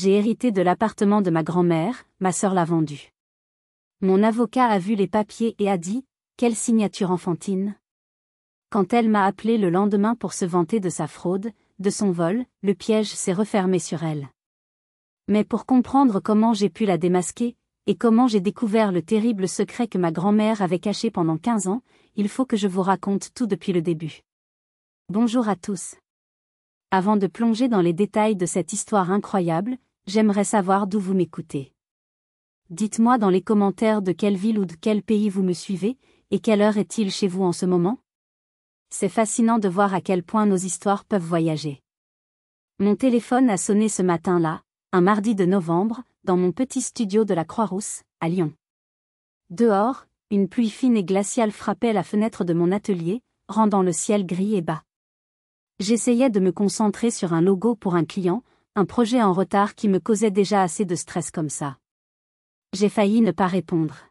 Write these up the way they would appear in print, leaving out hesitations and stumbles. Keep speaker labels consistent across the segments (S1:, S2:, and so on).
S1: J'ai hérité de l'appartement de ma grand-mère, ma sœur l'a vendu. Mon avocat a vu les papiers et a dit, quelle signature enfantine. Quand elle m'a appelé le lendemain pour se vanter de sa fraude, de son vol, le piège s'est refermé sur elle. Mais pour comprendre comment j'ai pu la démasquer, et comment j'ai découvert le terrible secret que ma grand-mère avait caché pendant 15 ans, il faut que je vous raconte tout depuis le début. Bonjour à tous. Avant de plonger dans les détails de cette histoire incroyable, j'aimerais savoir d'où vous m'écoutez. Dites-moi dans les commentaires de quelle ville ou de quel pays vous me suivez, et quelle heure est-il chez vous en ce moment? C'est fascinant de voir à quel point nos histoires peuvent voyager. Mon téléphone a sonné ce matin-là, un mardi de novembre, dans mon petit studio de la Croix-Rousse, à Lyon. Dehors, une pluie fine et glaciale frappait la fenêtre de mon atelier, rendant le ciel gris et bas. J'essayais de me concentrer sur un logo pour un client, un projet en retard qui me causait déjà assez de stress comme ça. J'ai failli ne pas répondre.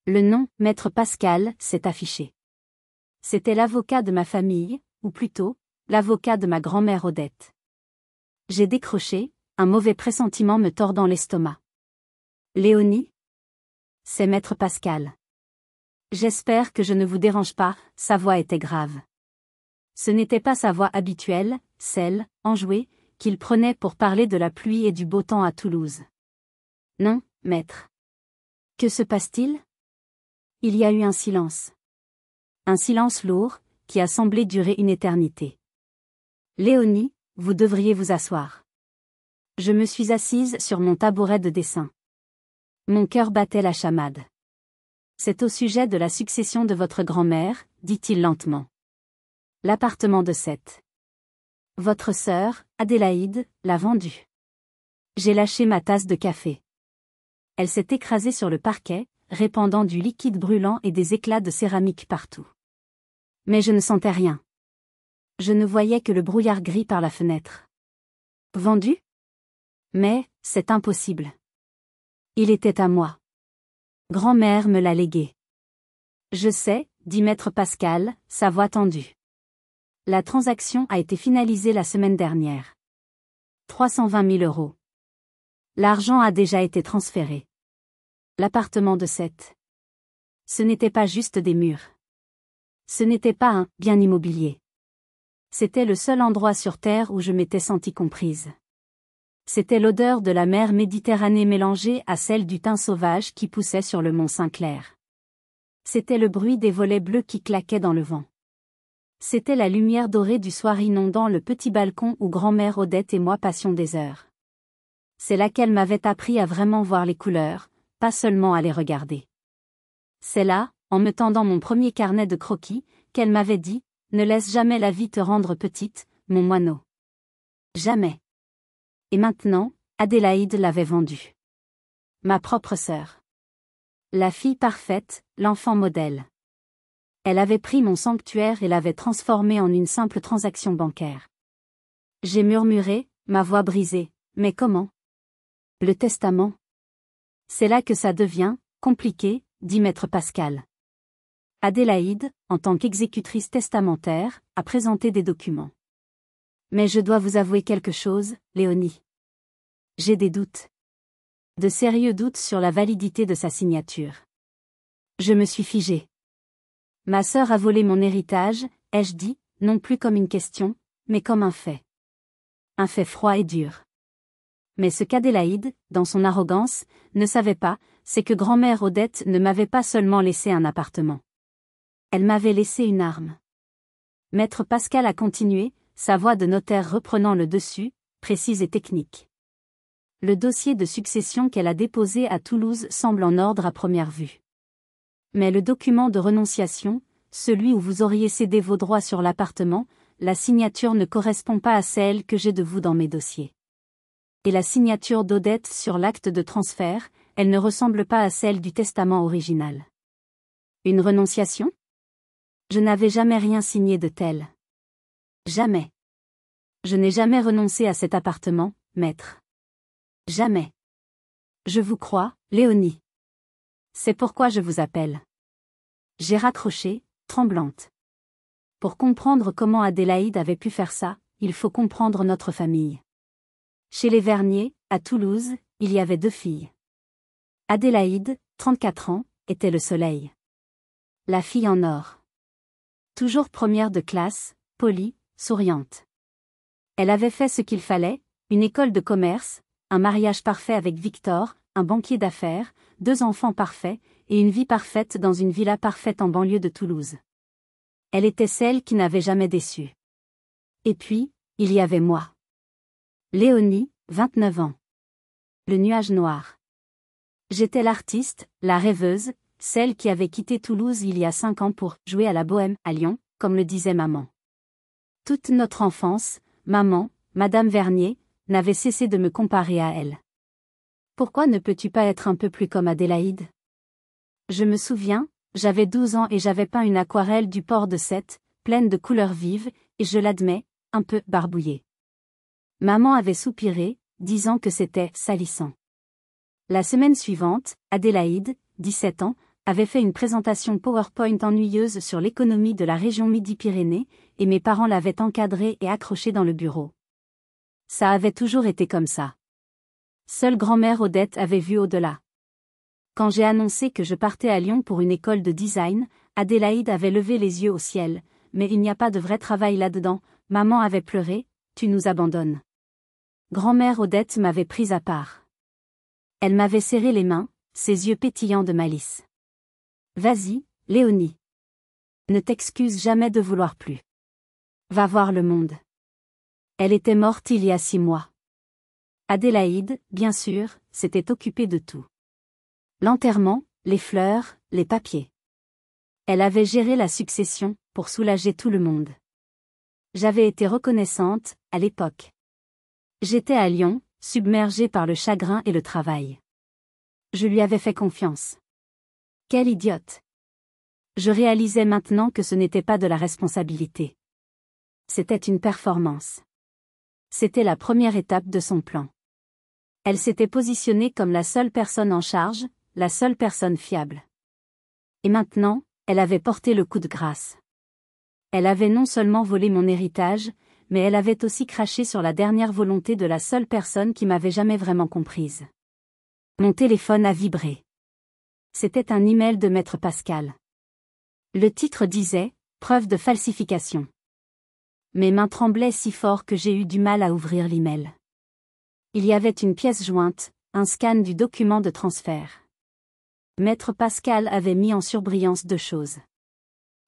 S1: Le nom, Maître Pascal, s'est affiché. C'était l'avocat de ma famille, ou plutôt, l'avocat de ma grand-mère Odette. J'ai décroché, un mauvais pressentiment me tordant l'estomac. Léonie? C'est Maître Pascal. J'espère que je ne vous dérange pas, sa voix était grave. Ce n'était pas sa voix habituelle, celle, enjouée, qu'il prenait pour parler de la pluie et du beau temps à Toulouse. Non, maître. Que se passe-t-il? Il y a eu un silence. Un silence lourd, qui a semblé durer une éternité. Léonie, vous devriez vous asseoir. Je me suis assise sur mon tabouret de dessin. Mon cœur battait la chamade. C'est au sujet de la succession de votre grand-mère, dit-il lentement. L'appartement de 7. Votre sœur, Adélaïde, l'a vendu. J'ai lâché ma tasse de café. Elle s'est écrasée sur le parquet, répandant du liquide brûlant et des éclats de céramique partout. Mais je ne sentais rien. Je ne voyais que le brouillard gris par la fenêtre. Vendu? Mais, c'est impossible. Il était à moi. Grand-mère me l'a légué. Je sais, dit Maître Pascal, sa voix tendue. La transaction a été finalisée la semaine dernière. 320 000 €. L'argent a déjà été transféré. L'appartement de 7. Ce n'était pas juste des murs. Ce n'était pas un bien immobilier. C'était le seul endroit sur Terre où je m'étais sentie comprise. C'était l'odeur de la mer Méditerranée mélangée à celle du thym sauvage qui poussait sur le mont Saint-Clair. C'était le bruit des volets bleus qui claquaient dans le vent. C'était la lumière dorée du soir inondant le petit balcon où grand-mère Odette et moi passions des heures. C'est là qu'elle m'avait appris à vraiment voir les couleurs, pas seulement à les regarder. C'est là, en me tendant mon premier carnet de croquis, qu'elle m'avait dit, ne laisse jamais la vie te rendre petite, mon moineau. Jamais. Et maintenant, Adélaïde l'avait vendue. Ma propre sœur. La fille parfaite, l'enfant modèle. Elle avait pris mon sanctuaire et l'avait transformé en une simple transaction bancaire. J'ai murmuré, ma voix brisée, mais comment? Le testament. C'est là que ça devient compliqué, dit Maître Pascal. Adélaïde, en tant qu'exécutrice testamentaire, a présenté des documents. Mais je dois vous avouer quelque chose, Léonie. J'ai des doutes. De sérieux doutes sur la validité de sa signature. Je me suis figée. Ma sœur a volé mon héritage, ai-je dit, non plus comme une question, mais comme un fait. Un fait froid et dur. Mais ce qu'Adélaïde, dans son arrogance, ne savait pas, c'est que grand-mère Odette ne m'avait pas seulement laissé un appartement. Elle m'avait laissé une arme. Maître Pascal a continué, sa voix de notaire reprenant le dessus, précise et technique. Le dossier de succession qu'elle a déposé à Toulouse semble en ordre à première vue. Mais le document de renonciation, celui où vous auriez cédé vos droits sur l'appartement, la signature ne correspond pas à celle que j'ai de vous dans mes dossiers. Et la signature d'Odette sur l'acte de transfert, elle ne ressemble pas à celle du testament original. Une renonciation? Je n'avais jamais rien signé de tel. Jamais. Je n'ai jamais renoncé à cet appartement, maître. Jamais. Je vous crois, Léonie. C'est pourquoi je vous appelle. J'ai raccroché, tremblante. Pour comprendre comment Adélaïde avait pu faire ça, il faut comprendre notre famille. Chez les Vernier, à Toulouse, il y avait 2 filles. Adélaïde, 34 ans, était le soleil. La fille en or. Toujours première de classe, polie, souriante. Elle avait fait ce qu'il fallait, une école de commerce, un mariage parfait avec Victor, un banquier d'affaires, 2 enfants parfaits, et une vie parfaite dans une villa parfaite en banlieue de Toulouse. Elle était celle qui n'avait jamais déçu. Et puis, il y avait moi. Léonie, 29 ans. Le nuage noir. J'étais l'artiste, la rêveuse, celle qui avait quitté Toulouse il y a 5 ans pour jouer à la bohème à Lyon, comme le disait maman. Toute notre enfance, maman, Madame Vernier, n'avait cessé de me comparer à elle. Pourquoi ne peux-tu pas être un peu plus comme Adélaïde? Je me souviens, j'avais 12 ans et j'avais peint une aquarelle du port de Sète, pleine de couleurs vives, et je l'admets, un peu barbouillée. Maman avait soupiré, disant que c'était salissant. La semaine suivante, Adélaïde, 17 ans, avait fait une présentation PowerPoint ennuyeuse sur l'économie de la région Midi-Pyrénées, et mes parents l'avaient encadrée et accrochée dans le bureau. Ça avait toujours été comme ça. Seule grand-mère Odette avait vu au-delà. Quand j'ai annoncé que je partais à Lyon pour une école de design, Adélaïde avait levé les yeux au ciel, mais il n'y a pas de vrai travail là-dedans, maman avait pleuré, tu nous abandonnes. Grand-mère Odette m'avait prise à part. Elle m'avait serré les mains, ses yeux pétillants de malice. Vas-y, Léonie. Ne t'excuse jamais de vouloir plus. Va voir le monde. Elle était morte il y a 6 mois. Adélaïde, bien sûr, s'était occupée de tout. L'enterrement, les fleurs, les papiers. Elle avait géré la succession, pour soulager tout le monde. J'avais été reconnaissante, à l'époque. J'étais à Lyon, submergée par le chagrin et le travail. Je lui avais fait confiance. Quelle idiote! Je réalisais maintenant que ce n'était pas de la responsabilité. C'était une performance. C'était la première étape de son plan. Elle s'était positionnée comme la seule personne en charge, la seule personne fiable. Et maintenant, elle avait porté le coup de grâce. Elle avait non seulement volé mon héritage, mais elle avait aussi craché sur la dernière volonté de la seule personne qui m'avait jamais vraiment comprise. Mon téléphone a vibré. C'était un email de Maître Pascal. Le titre disait « Preuve de falsification ». Mes mains tremblaient si fort que j'ai eu du mal à ouvrir l'email. Il y avait une pièce jointe, un scan du document de transfert. Maître Pascal avait mis en surbrillance 2 choses.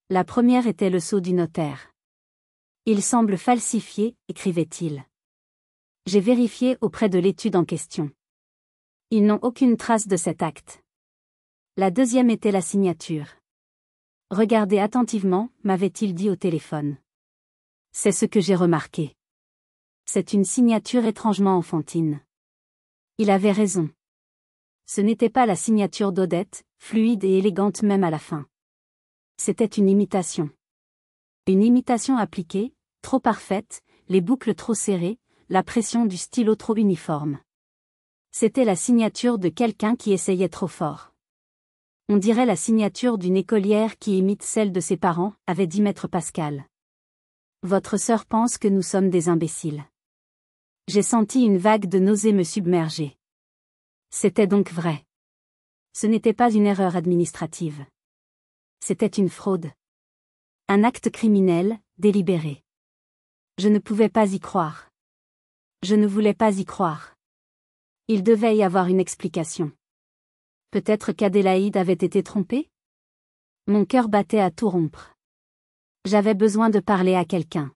S1: La première était le sceau du notaire. Il semble falsifié, écrivait-il. J'ai vérifié auprès de l'étude en question. Ils n'ont aucune trace de cet acte. La deuxième était la signature. Regardez attentivement, m'avait-il dit au téléphone. C'est ce que j'ai remarqué. C'est une signature étrangement enfantine. Il avait raison. Ce n'était pas la signature d'Odette, fluide et élégante même à la fin. C'était une imitation. Une imitation appliquée, trop parfaite, les boucles trop serrées, la pression du stylo trop uniforme. C'était la signature de quelqu'un qui essayait trop fort. On dirait la signature d'une écolière qui imite celle de ses parents, avait dit Maître Pascal. Votre sœur pense que nous sommes des imbéciles. J'ai senti une vague de nausée me submerger. C'était donc vrai. Ce n'était pas une erreur administrative. C'était une fraude. Un acte criminel, délibéré. Je ne pouvais pas y croire. Je ne voulais pas y croire. Il devait y avoir une explication. Peut-être qu'Adélaïde avait été trompée? Mon cœur battait à tout rompre. J'avais besoin de parler à quelqu'un.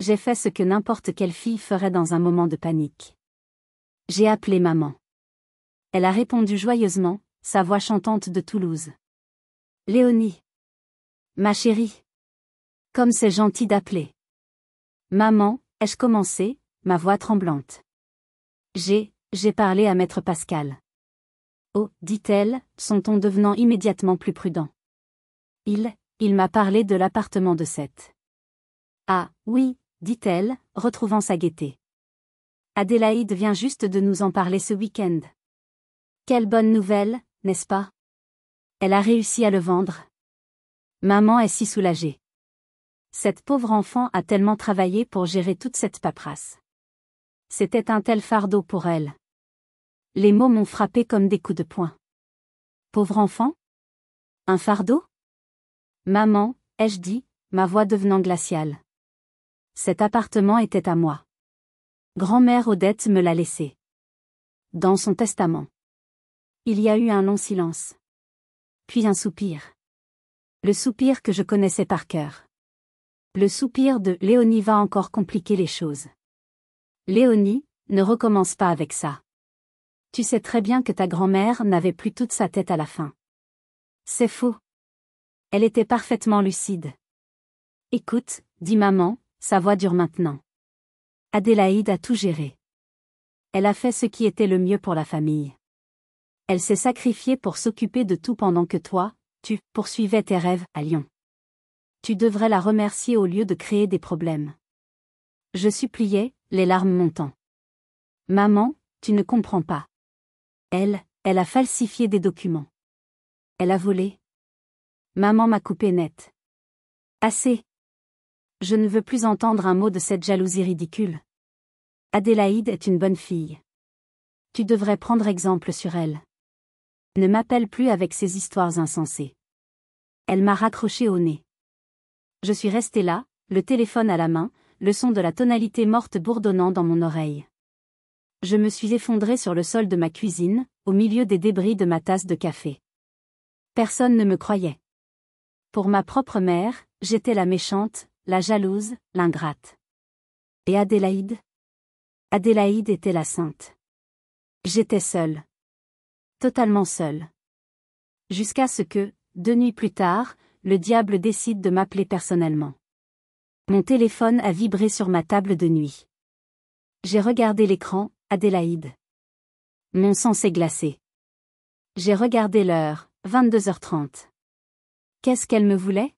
S1: J'ai fait ce que n'importe quelle fille ferait dans un moment de panique. J'ai appelé maman. Elle a répondu joyeusement, sa voix chantante de Toulouse. Léonie. Ma chérie. Comme c'est gentil d'appeler. Maman, ai-je commencé, ma voix tremblante. J'ai parlé à Maître Pascal. Oh, dit-elle, son ton devenant immédiatement plus prudent. Il m'a parlé de l'appartement de Sète. Ah, oui, dit-elle, retrouvant sa gaieté. Adélaïde vient juste de nous en parler ce week-end. Quelle bonne nouvelle, n'est-ce pas? Elle a réussi à le vendre. Maman est si soulagée. Cette pauvre enfant a tellement travaillé pour gérer toute cette paperasse. C'était un tel fardeau pour elle. Les mots m'ont frappé comme des coups de poing. Pauvre enfant? Un fardeau? Maman, ai-je dit, ma voix devenant glaciale. Cet appartement était à moi. Grand-mère Odette me l'a laissé. Dans son testament. Il y a eu un long silence. Puis un soupir. Le soupir que je connaissais par cœur. Le soupir de Léonie va encore compliquer les choses. Léonie, ne recommence pas avec ça. Tu sais très bien que ta grand-mère n'avait plus toute sa tête à la fin. C'est faux. Elle était parfaitement lucide. Écoute, dit maman, sa voix dure maintenant. Adélaïde a tout géré. Elle a fait ce qui était le mieux pour la famille. Elle s'est sacrifiée pour s'occuper de tout pendant que toi, tu poursuivais tes rêves à Lyon. Tu devrais la remercier au lieu de créer des problèmes. Je suppliais, les larmes montant. Maman, tu ne comprends pas. Elle a falsifié des documents. Elle a volé. Maman m'a coupé net. Assez. Je ne veux plus entendre un mot de cette jalousie ridicule. Adélaïde est une bonne fille. Tu devrais prendre exemple sur elle. Ne m'appelle plus avec ces histoires insensées. Elle m'a raccroché au nez. Je suis restée là, le téléphone à la main, le son de la tonalité morte bourdonnant dans mon oreille. Je me suis effondrée sur le sol de ma cuisine, au milieu des débris de ma tasse de café. Personne ne me croyait. Pour ma propre mère, j'étais la méchante, la jalouse, l'ingrate. Et Adélaïde? Adélaïde était la sainte. J'étais seule. Totalement seule. Jusqu'à ce que, 2 nuits plus tard, le diable décide de m'appeler personnellement. Mon téléphone a vibré sur ma table de nuit. J'ai regardé l'écran, Adélaïde. Mon sang s'est glacé. J'ai regardé l'heure, 22h30. Qu'est-ce qu'elle me voulait?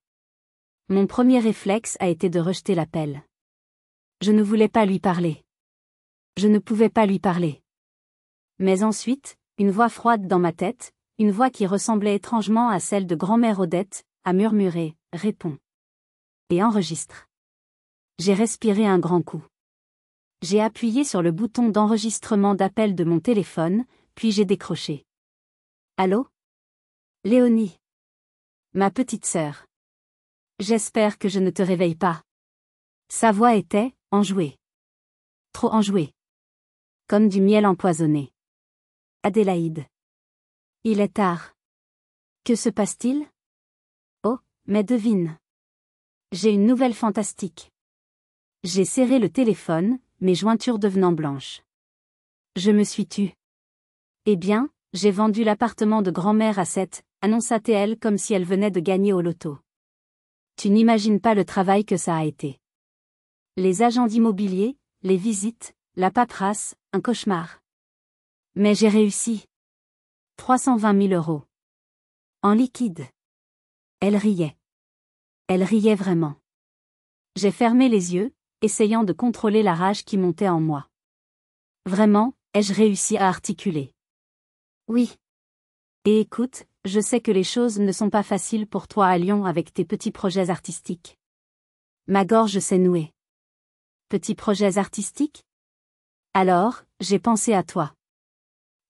S1: Mon premier réflexe a été de rejeter l'appel. Je ne voulais pas lui parler. Je ne pouvais pas lui parler. Mais ensuite, une voix froide dans ma tête, une voix qui ressemblait étrangement à celle de grand-mère Odette, a murmuré, réponds. Et enregistre. J'ai respiré un grand coup. J'ai appuyé sur le bouton d'enregistrement d'appel de mon téléphone, puis j'ai décroché. Allô? Léonie. Ma petite sœur. J'espère que je ne te réveille pas. Sa voix était enjouée. Trop enjouée. Comme du miel empoisonné. Adélaïde. Il est tard. Que se passe-t-il? Oh, mais devine. J'ai une nouvelle fantastique. J'ai serré le téléphone, mes jointures devenant blanches. Je me suis tue. Eh bien, j'ai vendu l'appartement de grand-mère à 7, annonça-t-elle comme si elle venait de gagner au loto. Tu n'imagines pas le travail que ça a été. Les agents d'immobilier, les visites, la paperasse, un cauchemar. Mais j'ai réussi. 320 000 €. En liquide. Elle riait. Elle riait vraiment. J'ai fermé les yeux, essayant de contrôler la rage qui montait en moi. Vraiment, ai-je réussi à articuler? Oui. Et écoute, je sais que les choses ne sont pas faciles pour toi à Lyon avec tes petits projets artistiques. Ma gorge s'est nouée. Petits projets artistiques? Alors, j'ai pensé à toi.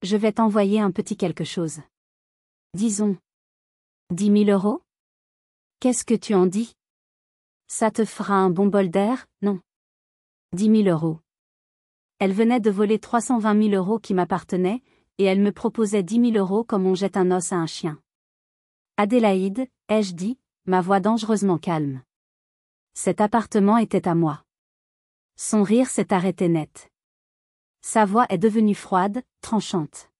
S1: Je vais t'envoyer un petit quelque chose. Disons. 10 000 €? Qu'est-ce que tu en dis? Ça te fera un bon bol d'air, non? 10 000 €. Elle venait de voler 320 000 € qui m'appartenaient, et elle me proposait 10 000 € comme on jette un os à un chien. Adélaïde, ai-je dit, ma voix dangereusement calme. Cet appartement était à moi. Son rire s'est arrêté net. Sa voix est devenue froide, tranchante.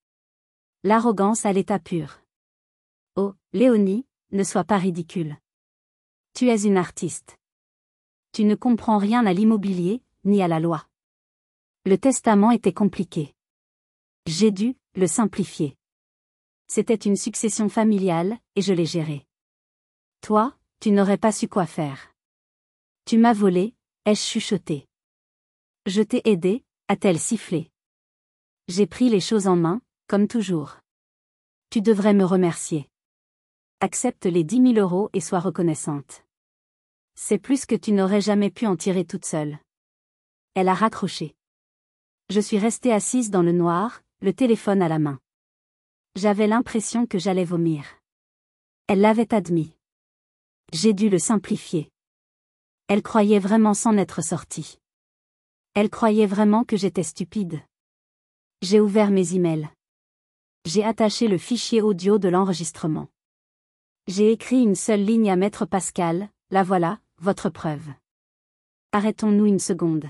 S1: L'arrogance à l'état pur. Oh, Léonie, ne sois pas ridicule. Tu es une artiste. Tu ne comprends rien à l'immobilier, ni à la loi. Le testament était compliqué. J'ai dû le simplifier. C'était une succession familiale, et je l'ai gérée. Toi, tu n'aurais pas su quoi faire. Tu m'as volé, ai-je chuchoté. Je t'ai aidé, a-t-elle sifflé. J'ai pris les choses en main, comme toujours. Tu devrais me remercier. Accepte les 10 000 € et sois reconnaissante. C'est plus que tu n'aurais jamais pu en tirer toute seule. Elle a raccroché. Je suis restée assise dans le noir, le téléphone à la main. J'avais l'impression que j'allais vomir. Elle l'avait admis. J'ai dû le simplifier. Elle croyait vraiment s'en être sortie. Elle croyait vraiment que j'étais stupide. J'ai ouvert mes emails. J'ai attaché le fichier audio de l'enregistrement. J'ai écrit une seule ligne à Maître Pascal, la voilà, votre preuve. Arrêtons-nous une seconde.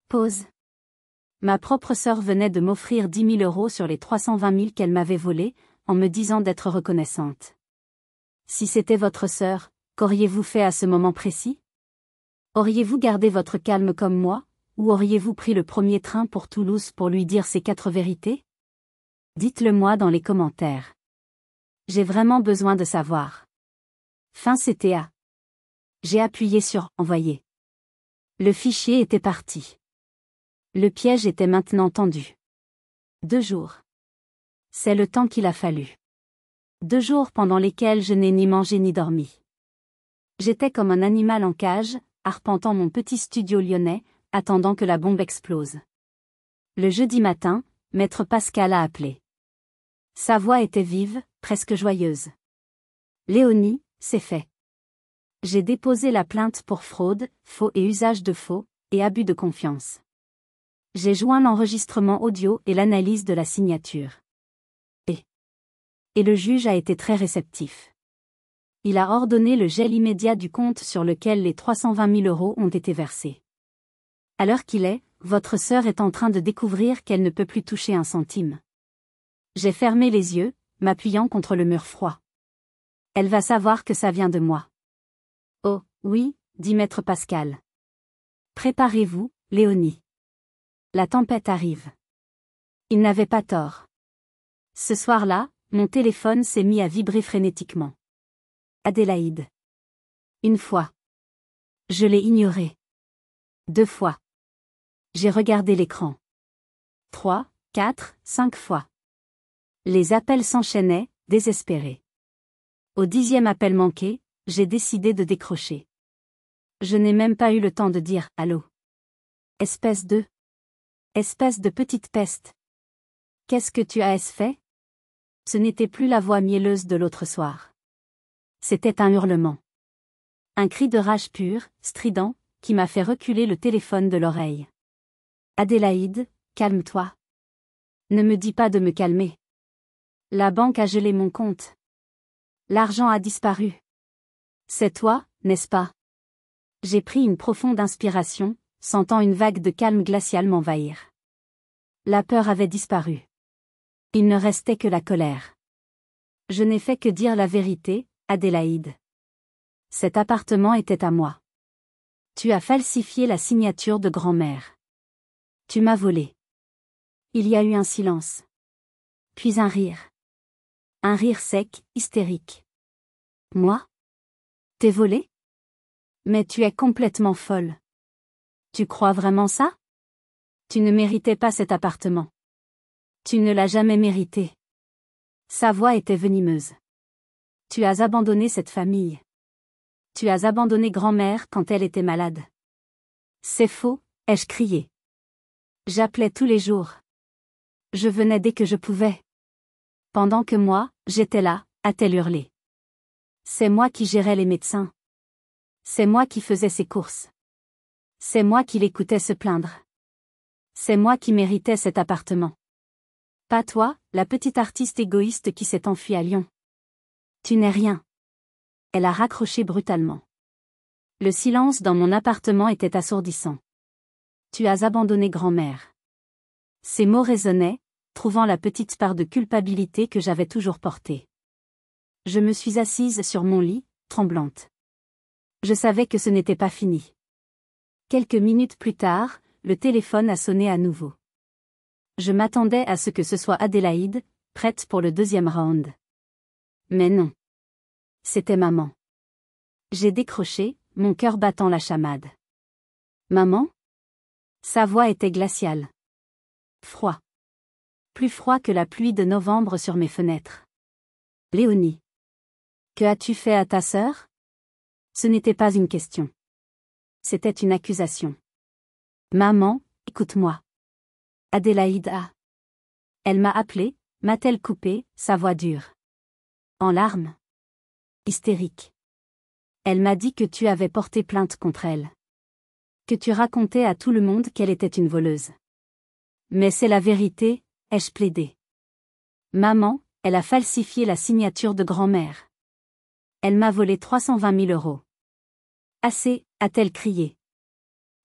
S1: Pause. Ma propre sœur venait de m'offrir 10 000 € sur les 320 000 qu'elle m'avait volés, en me disant d'être reconnaissante. Si c'était votre sœur, qu'auriez-vous fait à ce moment précis? Auriez-vous gardé votre calme comme moi, ou auriez-vous pris le premier train pour Toulouse pour lui dire ces 4 vérités? Dites-le moi dans les commentaires. J'ai vraiment besoin de savoir. Fin CTA. J'ai appuyé sur « Envoyer ». Le fichier était parti. Le piège était maintenant tendu. 2 jours. C'est le temps qu'il a fallu. 2 jours pendant lesquels je n'ai ni mangé ni dormi. J'étais comme un animal en cage, arpentant mon petit studio lyonnais, attendant que la bombe explose. Le jeudi matin, Maître Pascal a appelé. Sa voix était vive, presque joyeuse. Léonie, c'est fait. J'ai déposé la plainte pour fraude, faux et usage de faux, et abus de confiance. J'ai joint l'enregistrement audio et l'analyse de la signature. Et le juge a été très réceptif. Il a ordonné le gel immédiat du compte sur lequel les 320 000 € ont été versés. À l'heure qu'il est, votre sœur est en train de découvrir qu'elle ne peut plus toucher un centime. J'ai fermé les yeux, m'appuyant contre le mur froid. Elle va savoir que ça vient de moi. Oh, oui, dit Maître Pascal. Préparez-vous, Léonie. La tempête arrive. Il n'avait pas tort. Ce soir-là, mon téléphone s'est mis à vibrer frénétiquement. Adélaïde. 1 fois. Je l'ai ignoré. 2 fois. J'ai regardé l'écran. 3, 4, 5 fois. Les appels s'enchaînaient, désespérés. Au 10e appel manqué, j'ai décidé de décrocher. Je n'ai même pas eu le temps de dire « Allô ». Espèce de petite peste. Qu'est-ce que tu as fait? Ce n'était plus la voix mielleuse de l'autre soir. C'était un hurlement. Un cri de rage pure, strident, qui m'a fait reculer le téléphone de l'oreille. Adélaïde, calme-toi. Ne me dis pas de me calmer. La banque a gelé mon compte. L'argent a disparu. C'est toi, n'est-ce pas? J'ai pris une profonde inspiration, sentant une vague de calme glacial m'envahir. La peur avait disparu. Il ne restait que la colère. Je n'ai fait que dire la vérité, Adélaïde. Cet appartement était à moi. Tu as falsifié la signature de grand-mère. Tu m'as volé. Il y a eu un silence. Puis un rire. Un rire sec, hystérique. Moi? T'es volé? Mais tu es complètement folle. Tu crois vraiment ça? Tu ne méritais pas cet appartement. Tu ne l'as jamais mérité. Sa voix était venimeuse. Tu as abandonné cette famille. Tu as abandonné grand-mère quand elle était malade. C'est faux, ai-je crié. J'appelais tous les jours. Je venais dès que je pouvais. Pendant que moi, j'étais là, a-t-elle hurlé. C'est moi qui gérais les médecins. C'est moi qui faisais ses courses. C'est moi qui l'écoutais se plaindre. C'est moi qui méritais cet appartement. Pas toi, la petite artiste égoïste qui s'est enfuie à Lyon. Tu n'es rien. Elle a raccroché brutalement. Le silence dans mon appartement était assourdissant. Tu as abandonné grand-mère. Ces mots résonnaient, trouvant la petite part de culpabilité que j'avais toujours portée. Je me suis assise sur mon lit, tremblante. Je savais que ce n'était pas fini. Quelques minutes plus tard, le téléphone a sonné à nouveau. Je m'attendais à ce que ce soit Adélaïde, prête pour le 2e round. Mais non. C'était maman. J'ai décroché, mon cœur battant la chamade. Maman? Sa voix était glaciale. Froid. Plus froid que la pluie de novembre sur mes fenêtres. Léonie. Que as-tu fait à ta sœur? Ce n'était pas une question. C'était une accusation. Maman, écoute-moi. Adélaïde a. Elle m'a appelé, m'a-t-elle coupé, sa voix dure. En larmes. Hystérique. Elle m'a dit que tu avais porté plainte contre elle. Que tu racontais à tout le monde qu'elle était une voleuse. Mais c'est la vérité, ai-je plaidé. Maman, elle a falsifié la signature de grand-mère. Elle m'a volé 320 000 euros. Assez, a-t-elle crié.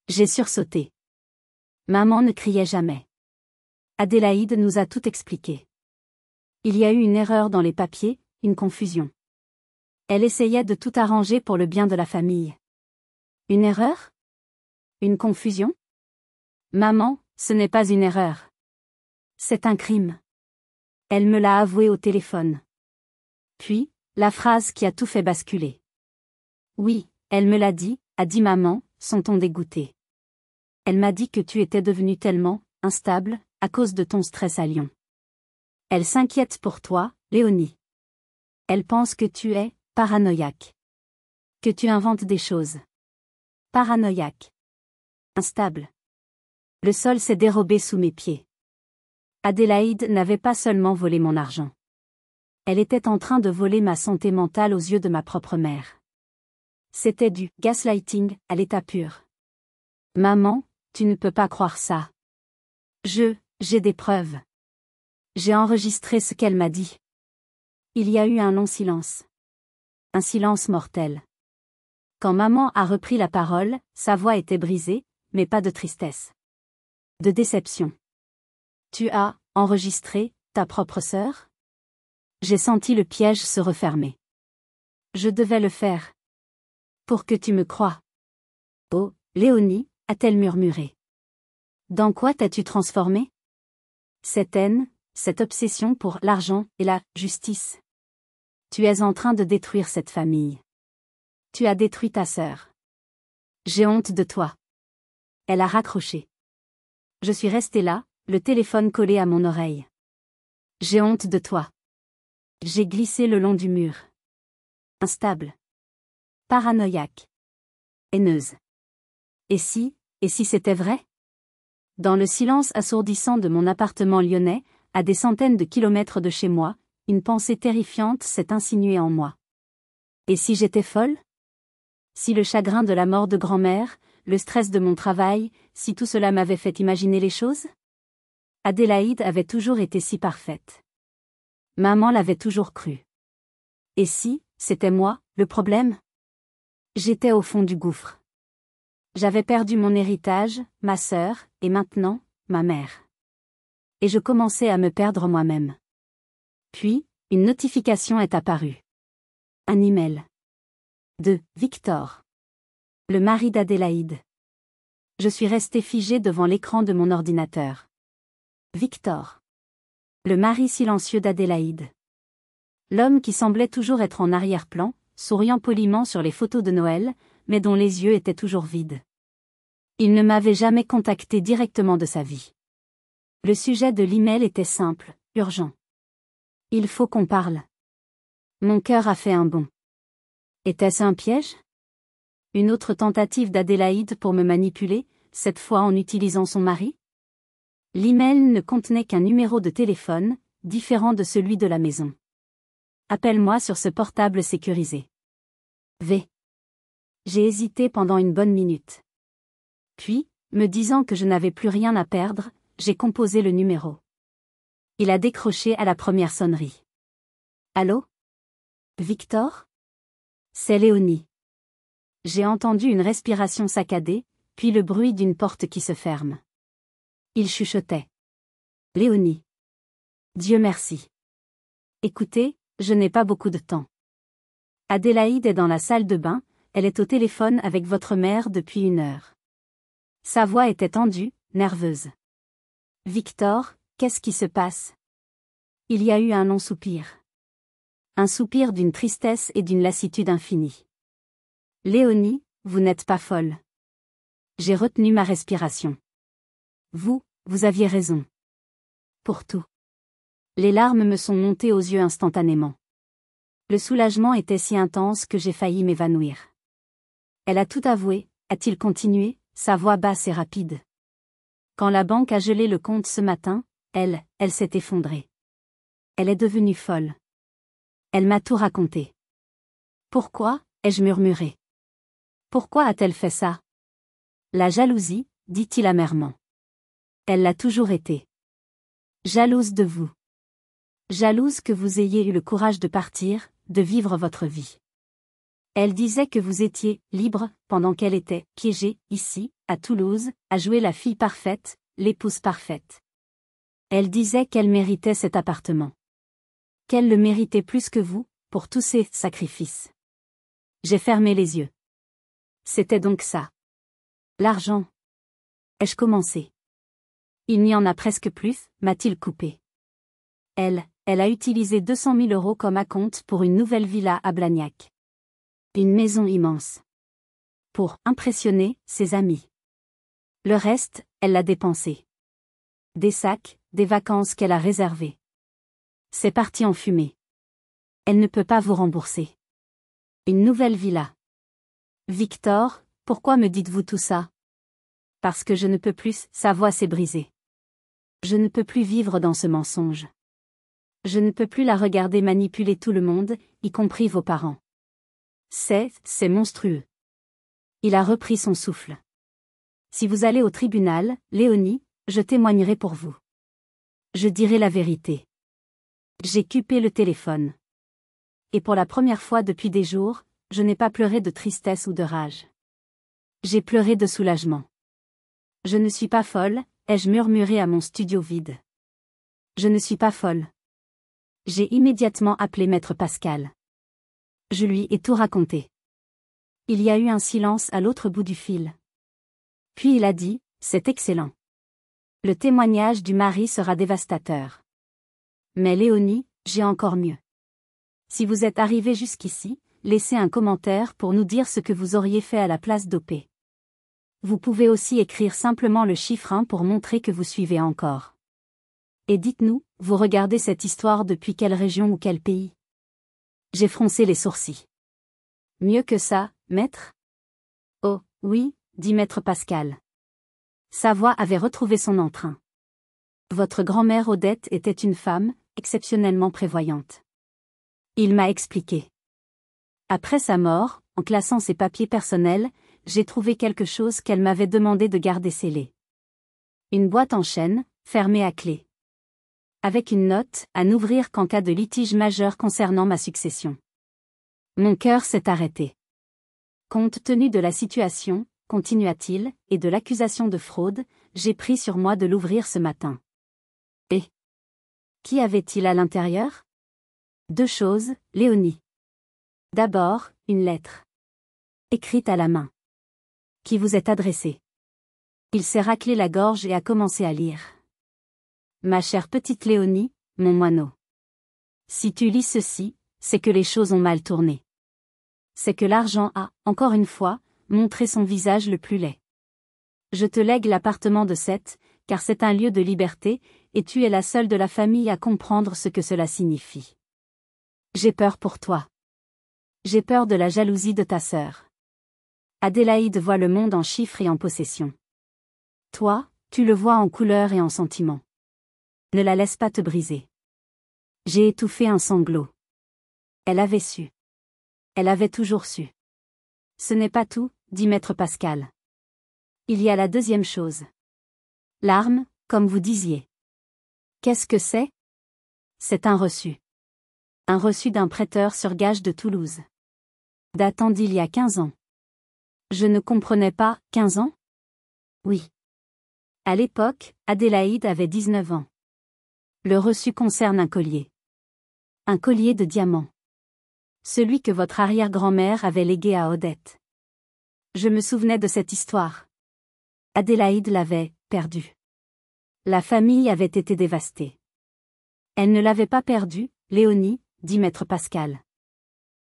S1: J'ai sursauté. Maman ne criait jamais. Adélaïde nous a tout expliqué. Il y a eu une erreur dans les papiers, une confusion. Elle essayait de tout arranger pour le bien de la famille. Une erreur? Une confusion? Maman, ce n'est pas une erreur. C'est un crime. Elle me l'a avoué au téléphone. Puis, la phrase qui a tout fait basculer. Oui, elle me l'a dit, a dit maman, son ton dégoûté. Elle m'a dit que tu étais devenue tellement instable, à cause de ton stress à Lyon. Elle s'inquiète pour toi, Léonie. Elle pense que tu es paranoïaque. Que tu inventes des choses. Paranoïaque. Instable. Le sol s'est dérobé sous mes pieds. Adélaïde n'avait pas seulement volé mon argent. Elle était en train de voler ma santé mentale aux yeux de ma propre mère. C'était du gaslighting à l'état pur. Maman, tu ne peux pas croire ça. J'ai des preuves. J'ai enregistré ce qu'elle m'a dit. Il y a eu un long silence. Un silence mortel. Quand maman a repris la parole, sa voix était brisée, mais pas de tristesse. De déception. Tu as enregistré ta propre sœur? J'ai senti le piège se refermer. Je devais le faire. Pour que tu me crois. Oh, Léonie, a-t-elle murmuré. Dans quoi t'as-tu transformé? Cette haine, cette obsession pour l'argent et la justice. Tu es en train de détruire cette famille. Tu as détruit ta sœur. J'ai honte de toi. Elle a raccroché. Je suis restée là, le téléphone collé à mon oreille. J'ai honte de toi. J'ai glissé le long du mur. Instable. Paranoïaque. Haineuse. Et si c'était vrai? Dans le silence assourdissant de mon appartement lyonnais, à des centaines de kilomètres de chez moi, une pensée terrifiante s'est insinuée en moi. Et si j'étais folle? Si le chagrin de la mort de grand-mère, le stress de mon travail, si tout cela m'avait fait imaginer les choses? Adélaïde avait toujours été si parfaite. Maman l'avait toujours cru. Et si c'était moi, le problème? J'étais au fond du gouffre. J'avais perdu mon héritage, ma sœur, et maintenant, ma mère. Et je commençais à me perdre moi-même. Puis, une notification est apparue. Un email. De Victor. Le mari d'Adélaïde. Je suis restée figée devant l'écran de mon ordinateur. Victor. Le mari silencieux d'Adélaïde. L'homme qui semblait toujours être en arrière-plan, souriant poliment sur les photos de Noël, mais dont les yeux étaient toujours vides. Il ne m'avait jamais contacté directement de sa vie. Le sujet de l'email était simple, urgent. Il faut qu'on parle. Mon cœur a fait un bond. Était-ce un piège? Une autre tentative d'Adélaïde pour me manipuler, cette fois en utilisant son mari? L'email ne contenait qu'un numéro de téléphone, différent de celui de la maison. Appelle-moi sur ce portable sécurisé. V. J'ai hésité pendant une bonne minute. Puis, me disant que je n'avais plus rien à perdre, j'ai composé le numéro. Il a décroché à la première sonnerie. Allô? Victor? C'est Léonie. J'ai entendu une respiration saccadée, puis le bruit d'une porte qui se ferme. Il chuchotait. Léonie. Dieu merci. Écoutez, je n'ai pas beaucoup de temps. Adélaïde est dans la salle de bain, elle est au téléphone avec votre mère depuis 1 heure. Sa voix était tendue, nerveuse. Victor, qu'est-ce qui se passe? Il y a eu un long soupir. Un soupir d'une tristesse et d'une lassitude infinie. Léonie, vous n'êtes pas folle. J'ai retenu ma respiration. Vous aviez raison. Pour tout. Les larmes me sont montées aux yeux instantanément. Le soulagement était si intense que j'ai failli m'évanouir. Elle a tout avoué, a-t-il continué, sa voix basse et rapide. Quand la banque a gelé le compte ce matin, elle s'est effondrée. Elle est devenue folle. Elle m'a tout raconté. Pourquoi, ai-je murmuré. Pourquoi a-t-elle fait ça? La jalousie, dit-il amèrement. Elle l'a toujours été. Jalouse de vous. Jalouse que vous ayez eu le courage de partir, de vivre votre vie. Elle disait que vous étiez libre, pendant qu'elle était piégée, ici, à Toulouse, à jouer la fille parfaite, l'épouse parfaite. Elle disait qu'elle méritait cet appartement. Qu'elle le méritait plus que vous, pour tous ses sacrifices. J'ai fermé les yeux. C'était donc ça. L'argent. Ai-je commencé? Il n'y en a presque plus, m'a-t-il coupé. Elle a utilisé 200 000 € comme acompte pour une nouvelle villa à Blagnac. Une maison immense. Pour impressionner ses amis. Le reste, elle l'a dépensé. Des sacs, des vacances qu'elle a réservées. C'est parti en fumée. Elle ne peut pas vous rembourser. Une nouvelle villa. Victor, pourquoi me dites-vous tout ça? Parce que je ne peux plus, sa voix s'est brisée. Je ne peux plus vivre dans ce mensonge. Je ne peux plus la regarder manipuler tout le monde, y compris vos parents. C'est monstrueux. Il a repris son souffle. Si vous allez au tribunal, Léonie, je témoignerai pour vous. Je dirai la vérité. J'ai coupé le téléphone. Et pour la première fois depuis des jours, je n'ai pas pleuré de tristesse ou de rage. J'ai pleuré de soulagement. Je ne suis pas folle, ai-je murmuré à mon studio vide. Je ne suis pas folle. J'ai immédiatement appelé Maître Pascal. Je lui ai tout raconté. Il y a eu un silence à l'autre bout du fil. Puis il a dit, c'est excellent. Le témoignage du mari sera dévastateur. Mais Léonie, j'ai encore mieux. Si vous êtes arrivé jusqu'ici, laissez un commentaire pour nous dire ce que vous auriez fait à la place d'OP. Vous pouvez aussi écrire simplement le chiffre 1 pour montrer que vous suivez encore. Et dites-nous, vous regardez cette histoire depuis quelle région ou quel pays? J'ai froncé les sourcils. Mieux que ça, maître? Oh, oui, dit Maître Pascal. Sa voix avait retrouvé son entrain. Votre grand-mère Odette était une femme, exceptionnellement prévoyante. Il m'a expliqué. Après sa mort, en classant ses papiers personnels, j'ai trouvé quelque chose qu'elle m'avait demandé de garder scellée. Une boîte en chêne, fermée à clé. Avec une note, à n'ouvrir qu'en cas de litige majeur concernant ma succession. Mon cœur s'est arrêté. Compte tenu de la situation, continua-t-il, et de l'accusation de fraude, j'ai pris sur moi de l'ouvrir ce matin. Et qui avait-il à l'intérieur? Deux choses, Léonie. D'abord, une lettre. Écrite à la main. Qui vous est adressée. Il s'est raclé la gorge et a commencé à lire. Ma chère petite Léonie, mon moineau. Si tu lis ceci, c'est que les choses ont mal tourné. C'est que l'argent a, encore une fois, montré son visage le plus laid. Je te lègue l'appartement de 7, car c'est un lieu de liberté, et tu es la seule de la famille à comprendre ce que cela signifie. J'ai peur pour toi. J'ai peur de la jalousie de ta sœur. Adélaïde voit le monde en chiffres et en possession. Toi, tu le vois en couleurs et en sentiments. Ne la laisse pas te briser. J'ai étouffé un sanglot. Elle avait su. Elle avait toujours su. Ce n'est pas tout, dit Maître Pascal. Il y a la deuxième chose. L'arme, comme vous disiez. Qu'est-ce que c'est? C'est un reçu. Un reçu d'un prêteur sur gage de Toulouse. Datant d'il y a 15 ans. Je ne comprenais pas, 15 ans? Oui. À l'époque, Adélaïde avait 19 ans. Le reçu concerne un collier. Un collier de diamants. Celui que votre arrière-grand-mère avait légué à Odette. Je me souvenais de cette histoire. Adélaïde l'avait perdu. La famille avait été dévastée. Elle ne l'avait pas perdu, Léonie, dit Maître Pascal.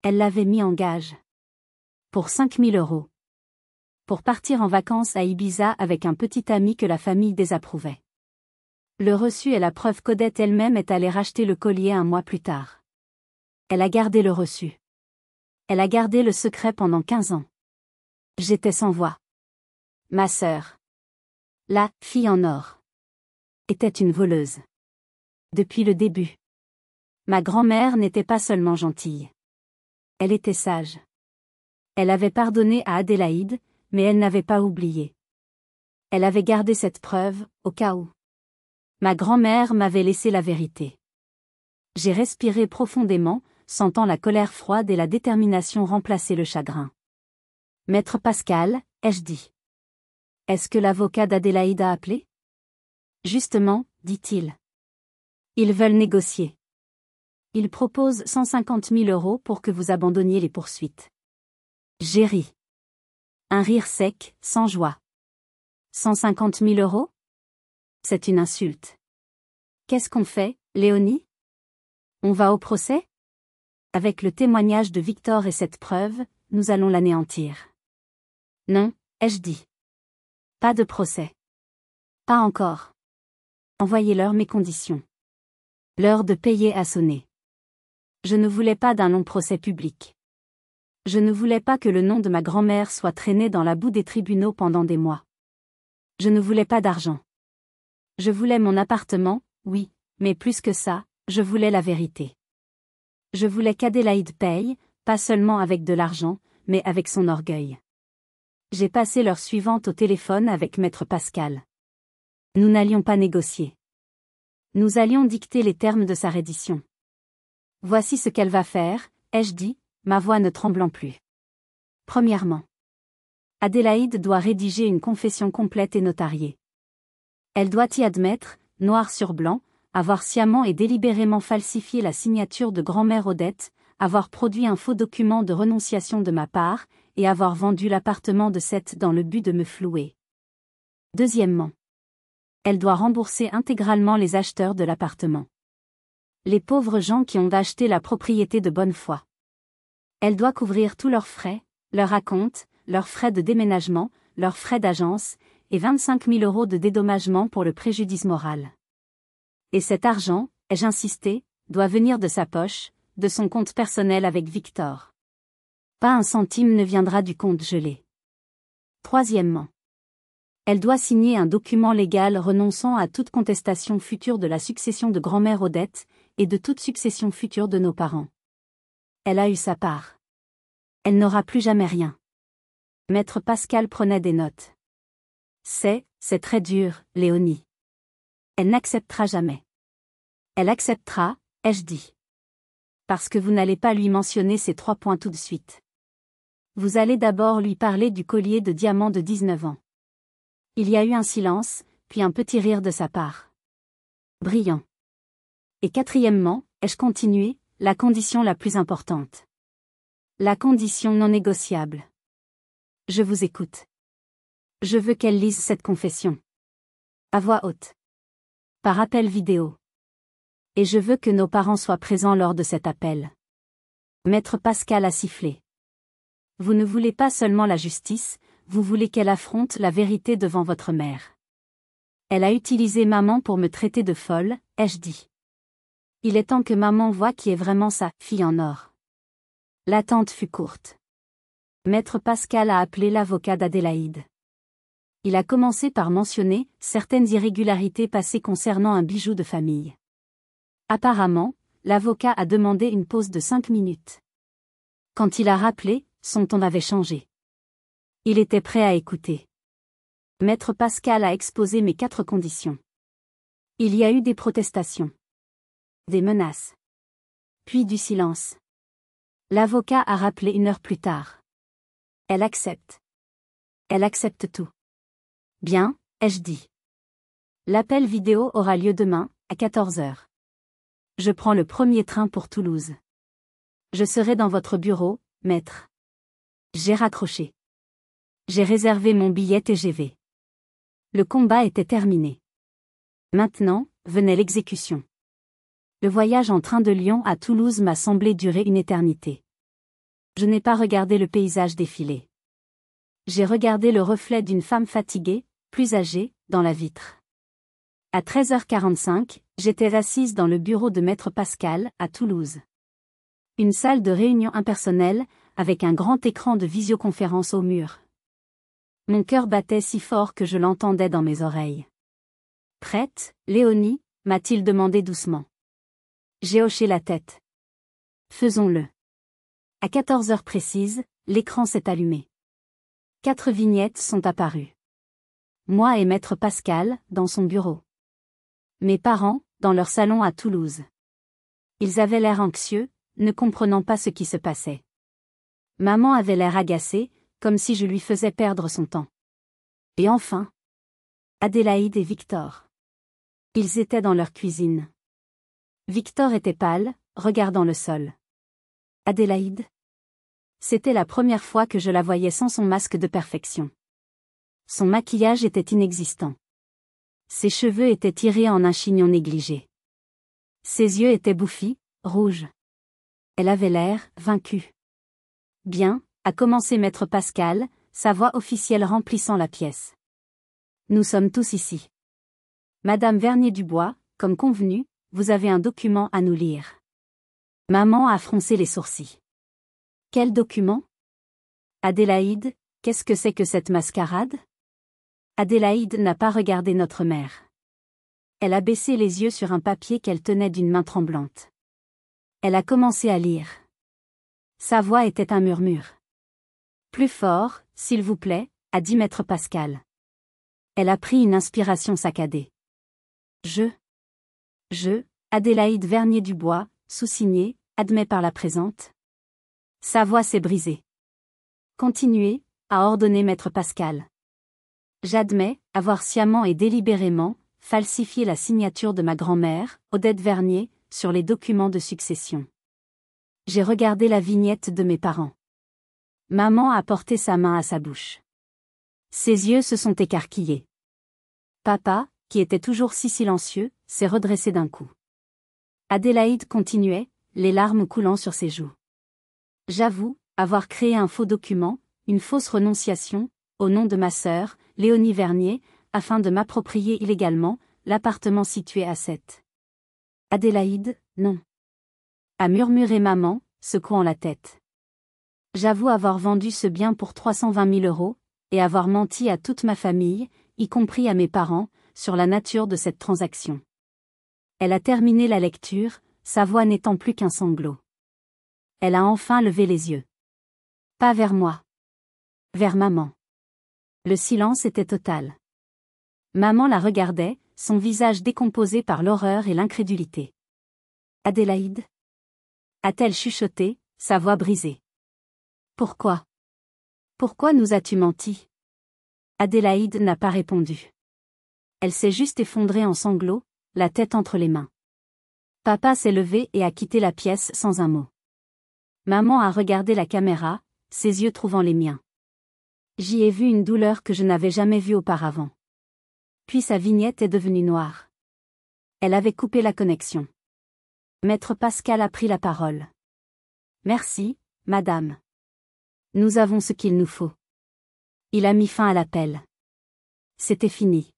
S1: Elle l'avait mis en gage. Pour 5 000 €. Pour partir en vacances à Ibiza avec un petit ami que la famille désapprouvait. Le reçu est la preuve qu'Odette elle-même est allée racheter le collier un mois plus tard. Elle a gardé le reçu. Elle a gardé le secret pendant 15 ans. J'étais sans voix. Ma sœur. La fille en or était une voleuse. Depuis le début. Ma grand-mère n'était pas seulement gentille. Elle était sage. Elle avait pardonné à Adélaïde, mais elle n'avait pas oublié. Elle avait gardé cette preuve, au cas où. Ma grand-mère m'avait laissé la vérité. J'ai respiré profondément, sentant la colère froide et la détermination remplacer le chagrin. Maître Pascal, ai-je dit. Est-ce que l'avocat d'Adélaïde a appelé? Justement, dit-il. Ils veulent négocier. Ils proposent 150 000 € pour que vous abandonniez les poursuites. J'ai ri. Un rire sec, sans joie. 150 000 €? C'est une insulte. Qu'est-ce qu'on fait, Léonie? On va au procès? Avec le témoignage de Victor et cette preuve, nous allons l'anéantir. Non, ai-je dit. Pas de procès. Pas encore. Envoyez-leur mes conditions. L'heure de payer a sonné. Je ne voulais pas d'un long procès public. Je ne voulais pas que le nom de ma grand-mère soit traîné dans la boue des tribunaux pendant des mois. Je ne voulais pas d'argent. Je voulais mon appartement, oui, mais plus que ça, je voulais la vérité. Je voulais qu'Adélaïde paye, pas seulement avec de l'argent, mais avec son orgueil. J'ai passé l'heure suivante au téléphone avec Maître Pascal. Nous n'allions pas négocier. Nous allions dicter les termes de sa reddition. Voici ce qu'elle va faire, ai-je dit, ma voix ne tremblant plus. Premièrement. Adélaïde doit rédiger une confession complète et notariée. Elle doit y admettre, noir sur blanc, avoir sciemment et délibérément falsifié la signature de grand-mère Odette, avoir produit un faux document de renonciation de ma part, et avoir vendu l'appartement de Seth dans le but de me flouer. Deuxièmement. Elle doit rembourser intégralement les acheteurs de l'appartement. Les pauvres gens qui ont acheté la propriété de bonne foi. Elle doit couvrir tous leurs frais, leurs acomptes, leurs frais de déménagement, leurs frais d'agence, et 25 000 € de dédommagement pour le préjudice moral. Et cet argent, ai-je insisté, doit venir de sa poche, de son compte personnel avec Victor. Pas un centime ne viendra du compte gelé. Troisièmement. Elle doit signer un document légal renonçant à toute contestation future de la succession de grand-mère Odette, et de toute succession future de nos parents. Elle a eu sa part. Elle n'aura plus jamais rien. Maître Pascal prenait des notes. C'est très dur, Léonie. Elle n'acceptera jamais. Elle acceptera, ai-je dit. Parce que vous n'allez pas lui mentionner ces 3 points tout de suite. Vous allez d'abord lui parler du collier de diamant de 19 ans. Il y a eu un silence, puis un petit rire de sa part. Brillant. Et quatrièmement, ai-je continué, la condition la plus importante. La condition non négociable. Je vous écoute. Je veux qu'elle lise cette confession. À voix haute. Par appel vidéo. Et je veux que nos parents soient présents lors de cet appel. Maître Pascal a sifflé. Vous ne voulez pas seulement la justice, vous voulez qu'elle affronte la vérité devant votre mère. Elle a utilisé maman pour me traiter de folle, ai-je dit. Il est temps que maman voie qui est vraiment sa fille en or. L'attente fut courte. Maître Pascal a appelé l'avocat d'Adélaïde. Il a commencé par mentionner certaines irrégularités passées concernant un bijou de famille. Apparemment, l'avocat a demandé une pause de 5 minutes. Quand il a rappelé, son ton avait changé. Il était prêt à écouter. Maître Pascal a exposé mes 4 conditions. Il y a eu des protestations. Des menaces. Puis du silence. L'avocat a rappelé 1 heure plus tard. Elle accepte. Elle accepte tout. Bien, ai-je dit. L'appel vidéo aura lieu demain, à 14 h. Je prends le premier train pour Toulouse. Je serai dans votre bureau, maître. J'ai raccroché. J'ai réservé mon billet TGV. Le combat était terminé. Maintenant, venait l'exécution. Le voyage en train de Lyon à Toulouse m'a semblé durer une éternité. Je n'ai pas regardé le paysage défiler. J'ai regardé le reflet d'une femme fatiguée, plus âgée, dans la vitre. À 13h45, j'étais assise dans le bureau de Maître Pascal, à Toulouse. Une salle de réunion impersonnelle, avec un grand écran de visioconférence au mur. Mon cœur battait si fort que je l'entendais dans mes oreilles. Prête, Léonie, m'a-t-il demandé doucement. J'ai hoché la tête. Faisons-le. À 14 heures précises, l'écran s'est allumé. 4 vignettes sont apparues. Moi et maître Pascal, dans son bureau. Mes parents, dans leur salon à Toulouse. Ils avaient l'air anxieux, ne comprenant pas ce qui se passait. Maman avait l'air agacée, comme si je lui faisais perdre son temps. Et enfin, Adélaïde et Victor. Ils étaient dans leur cuisine. Victor était pâle, regardant le sol. Adélaïde? C'était la première fois que je la voyais sans son masque de perfection. Son maquillage était inexistant. Ses cheveux étaient tirés en un chignon négligé. Ses yeux étaient bouffis, rouges. Elle avait l'air vaincue. Bien, a commencé maître Pascal, sa voix officielle remplissant la pièce. Nous sommes tous ici. Madame Vernier-Dubois, comme convenu, vous avez un document à nous lire. Maman a froncé les sourcils. Quel document? Adélaïde, qu'est-ce que c'est que cette mascarade? Adélaïde n'a pas regardé notre mère. Elle a baissé les yeux sur un papier qu'elle tenait d'une main tremblante. Elle a commencé à lire. Sa voix était un murmure. Plus fort, s'il vous plaît, a dit maître Pascal. Elle a pris une inspiration saccadée. Adélaïde Vernier-Dubois, sous-signé, admet par la présente. Sa voix s'est brisée. Continuez, a ordonné maître Pascal. J'admets avoir sciemment et délibérément falsifié la signature de ma grand-mère, Odette Vernier, sur les documents de succession. J'ai regardé la vignette de mes parents. Maman a porté sa main à sa bouche. Ses yeux se sont écarquillés. Papa, qui était toujours si silencieux, s'est redressé d'un coup. Adélaïde continuait, les larmes coulant sur ses joues. J'avoue avoir créé un faux document, une fausse renonciation, au nom de ma sœur, Léonie Vernier, afin de m'approprier illégalement l'appartement situé à 7. Adélaïde, non. A murmuré maman, secouant la tête. J'avoue avoir vendu ce bien pour 320 000 €, et avoir menti à toute ma famille, y compris à mes parents, sur la nature de cette transaction. Elle a terminé la lecture, sa voix n'étant plus qu'un sanglot. Elle a enfin levé les yeux. Pas vers moi. Vers maman. Le silence était total. Maman la regardait, son visage décomposé par l'horreur et l'incrédulité. Adélaïde? A-t-elle chuchoté, sa voix brisée. Pourquoi? Pourquoi nous as-tu menti? Adélaïde n'a pas répondu. Elle s'est juste effondrée en sanglots, la tête entre les mains. Papa s'est levé et a quitté la pièce sans un mot. Maman a regardé la caméra, ses yeux trouvant les miens. J'y ai vu une douleur que je n'avais jamais vue auparavant. Puis sa vignette est devenue noire. Elle avait coupé la connexion. Maître Pascal a pris la parole. Merci, madame. Nous avons ce qu'il nous faut. Il a mis fin à l'appel. C'était fini.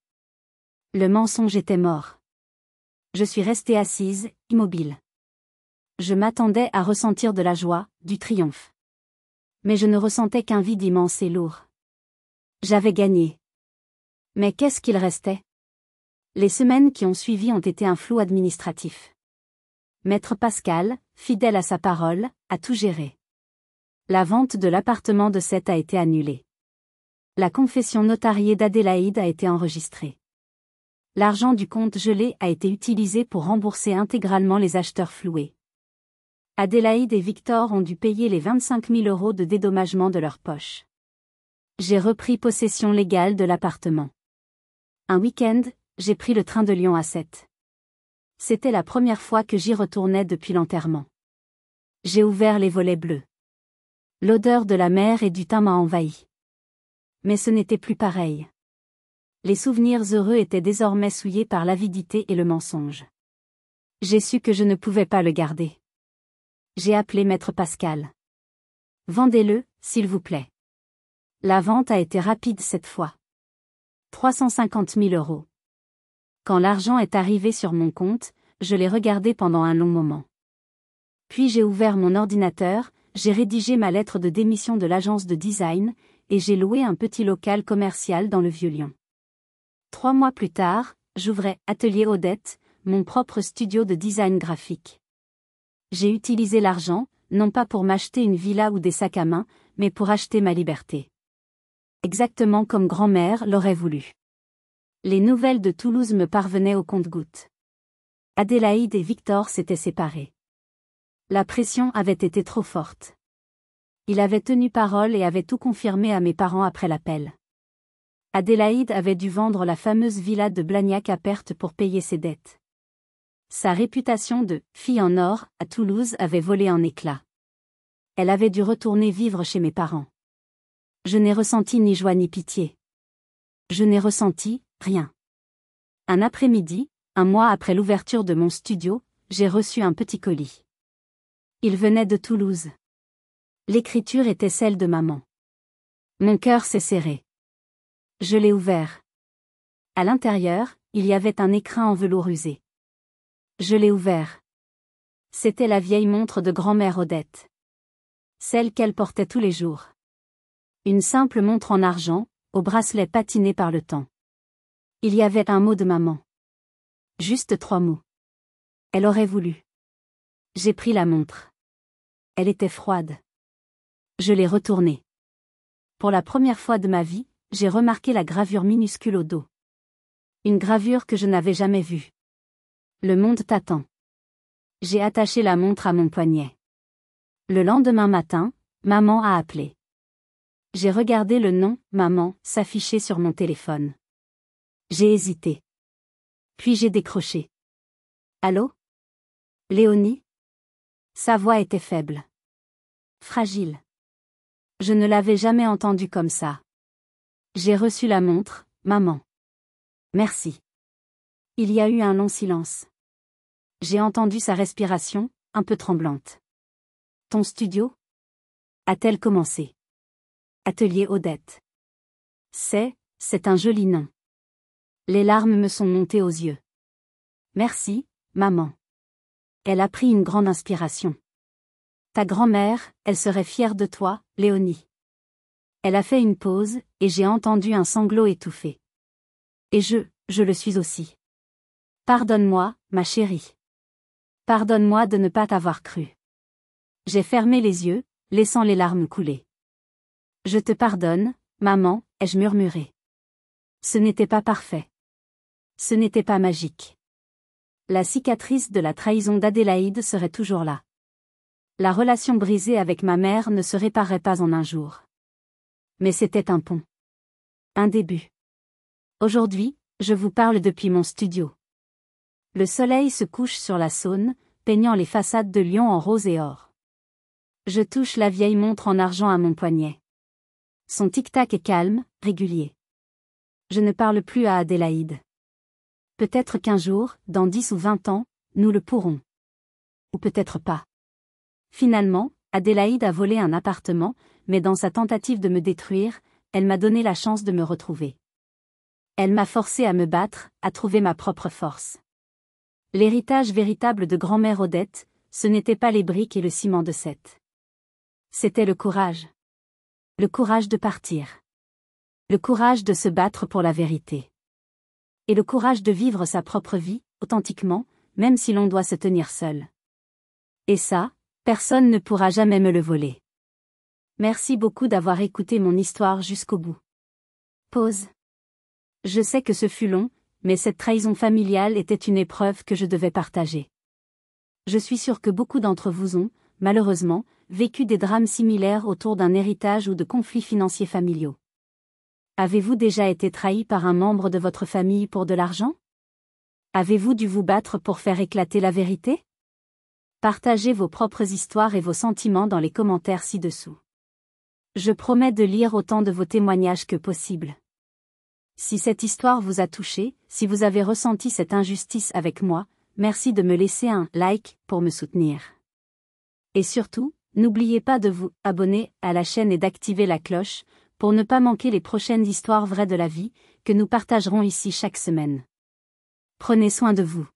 S1: Le mensonge était mort. Je suis restée assise, immobile. Je m'attendais à ressentir de la joie, du triomphe. Mais je ne ressentais qu'un vide immense et lourd. J'avais gagné. Mais qu'est-ce qu'il restait? Les semaines qui ont suivi ont été un flou administratif. Maître Pascal, fidèle à sa parole, a tout géré. La vente de l'appartement de 7 a été annulée. La confession notariée d'Adélaïde a été enregistrée. L'argent du compte gelé a été utilisé pour rembourser intégralement les acheteurs floués. Adélaïde et Victor ont dû payer les 25 000 € de dédommagement de leur poche. J'ai repris possession légale de l'appartement. Un week-end, j'ai pris le train de Lyon à 7. C'était la première fois que j'y retournais depuis l'enterrement. J'ai ouvert les volets bleus. L'odeur de la mer et du thym m'a envahi. Mais ce n'était plus pareil. Les souvenirs heureux étaient désormais souillés par l'avidité et le mensonge. J'ai su que je ne pouvais pas le garder. J'ai appelé maître Pascal. Vendez-le, s'il vous plaît. La vente a été rapide cette fois. 350 000 €. Quand l'argent est arrivé sur mon compte, je l'ai regardé pendant un long moment. Puis j'ai ouvert mon ordinateur, j'ai rédigé ma lettre de démission de l'agence de design, et j'ai loué un petit local commercial dans le Vieux-Lyon. 3 mois plus tard, j'ouvrais Atelier Odette, mon propre studio de design graphique. J'ai utilisé l'argent, non pas pour m'acheter une villa ou des sacs à main, mais pour acheter ma liberté. Exactement comme grand-mère l'aurait voulu. Les nouvelles de Toulouse me parvenaient au compte-gouttes. Adélaïde et Victor s'étaient séparés. La pression avait été trop forte. Il avait tenu parole et avait tout confirmé à mes parents après l'appel. Adélaïde avait dû vendre la fameuse villa de Blagnac à perte pour payer ses dettes. Sa réputation de « fille en or » à Toulouse avait volé en éclats. Elle avait dû retourner vivre chez mes parents. Je n'ai ressenti ni joie ni pitié. Je n'ai ressenti rien. Un après-midi, 1 mois après l'ouverture de mon studio, j'ai reçu un petit colis. Il venait de Toulouse. L'écriture était celle de maman. Mon cœur s'est serré. Je l'ai ouvert. À l'intérieur, il y avait un écrin en velours usé. Je l'ai ouvert. C'était la vieille montre de grand-mère Odette. Celle qu'elle portait tous les jours. Une simple montre en argent, au bracelet patiné par le temps. Il y avait un mot de maman. Juste 3 mots. Elle aurait voulu. J'ai pris la montre. Elle était froide. Je l'ai retournée. Pour la première fois de ma vie, j'ai remarqué la gravure minuscule au dos. Une gravure que je n'avais jamais vue. Le monde t'attend. J'ai attaché la montre à mon poignet. Le lendemain matin, maman a appelé. J'ai regardé le nom « Maman » s'afficher sur mon téléphone. J'ai hésité. Puis j'ai décroché. Allô? Léonie? Sa voix était faible. Fragile. Je ne l'avais jamais entendue comme ça. J'ai reçu la montre, maman. Merci. Il y a eu un long silence. J'ai entendu sa respiration, un peu tremblante. Ton studio? A-t-elle commencé? Atelier Odette. C'est un joli nom. Les larmes me sont montées aux yeux. Merci, maman. Elle a pris une grande inspiration. Ta grand-mère, elle serait fière de toi, Léonie. Elle a fait une pause, et j'ai entendu un sanglot étouffé. Et je le suis aussi. Pardonne-moi, ma chérie. Pardonne-moi de ne pas t'avoir cru. J'ai fermé les yeux, laissant les larmes couler. Je te pardonne, maman, ai-je murmuré. Ce n'était pas parfait. Ce n'était pas magique. La cicatrice de la trahison d'Adélaïde serait toujours là. La relation brisée avec ma mère ne se réparerait pas en un jour. Mais c'était un pont. Un début. Aujourd'hui, je vous parle depuis mon studio. Le soleil se couche sur la Saône, peignant les façades de Lyon en rose et or. Je touche la vieille montre en argent à mon poignet. Son tic-tac est calme, régulier. Je ne parle plus à Adélaïde. Peut-être qu'un jour, dans 10 ou 20 ans, nous le pourrons. Ou peut-être pas. Finalement, Adélaïde a volé un appartement, mais dans sa tentative de me détruire, elle m'a donné la chance de me retrouver. Elle m'a forcé à me battre, à trouver ma propre force. L'héritage véritable de grand-mère Odette, ce n'était pas les briques et le ciment de Sète. C'était le courage. Le courage de partir. Le courage de se battre pour la vérité. Et le courage de vivre sa propre vie, authentiquement, même si l'on doit se tenir seul. Et ça, personne ne pourra jamais me le voler. Merci beaucoup d'avoir écouté mon histoire jusqu'au bout. Pause. Je sais que ce fut long, mais cette trahison familiale était une épreuve que je devais partager. Je suis sûre que beaucoup d'entre vous ont, malheureusement, vécu des drames similaires autour d'un héritage ou de conflits financiers familiaux. Avez-vous déjà été trahi par un membre de votre famille pour de l'argent? Avez-vous dû vous battre pour faire éclater la vérité? Partagez vos propres histoires et vos sentiments dans les commentaires ci-dessous. Je promets de lire autant de vos témoignages que possible. Si cette histoire vous a touché, si vous avez ressenti cette injustice avec moi, merci de me laisser un like pour me soutenir. Et surtout, n'oubliez pas de vous abonner à la chaîne et d'activer la cloche pour ne pas manquer les prochaines histoires vraies de la vie que nous partagerons ici chaque semaine. Prenez soin de vous.